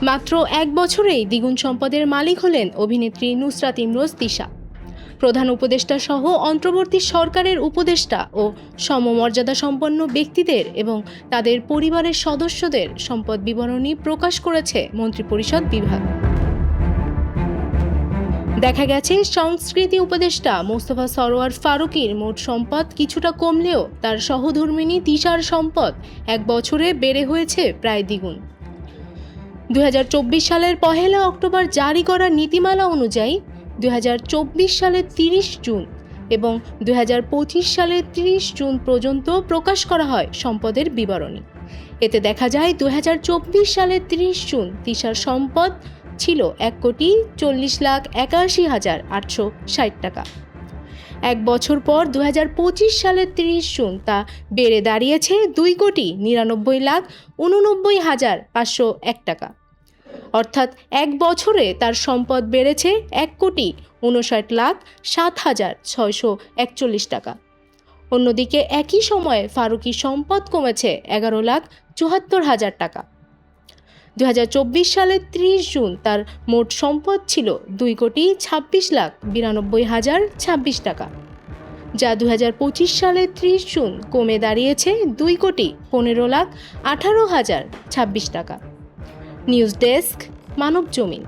মাত্র এক বছরেই দ্বিগুণ সম্পদের মালিক হলেন অভিনেত্রী নুসরাত ইমরোজ তিশা। প্রধান উপদেষ্টা সহ অন্তর্বর্তী সরকারের উপদেষ্টা ও সমমর্যাদা সম্পন্ন ব্যক্তিদের এবং তাদের পরিবারের সদস্যদের সম্পদ বিবরণী প্রকাশ করেছে মন্ত্রিপরিষদ বিভাগ। দেখা গেছে, সংস্কৃতি উপদেষ্টা মোস্তফা সরোয়ার ফারুকীর মোট সম্পদ কিছুটা কমলেও তার সহধর্মিণী তিশার সম্পদ এক বছরে বেড়ে হয়েছে প্রায় দ্বিগুণ। 2024 সালের 1 অক্টোবর জারি করা নীতিমালা অনুযায়ী 2024 সালের 30 জুন এবং 2025 সালের 30 জুন পর্যন্ত প্রকাশ করা হয় সম্পদের বিবরণী। এতে দেখা যায় 2024 সালের 30 জুন তিশার সম্পদ ছিল 1,40,81,860 টাকা। এক বছর পর 2025 সালের 30 জুন তা বেড়ে দাঁড়িয়েছে 2,99,89,501 টাকা। অর্থাৎ এক বছরে তার সম্পদ বেড়েছে 1,59,07,641 টাকা। অন্যদিকে একই সময়ে ফারুকীর সম্পদ কমেছে 11,74,000 টাকা। 2024 সালের 30 জুন তার মোট সম্পদ ছিল 2,26,92,026 টাকা, যা 2025 সালের 30 জুন কমে দাঁড়িয়েছে 2,15,18,026 টাকা। নিউজ ডেস্ক, মানব জমিন।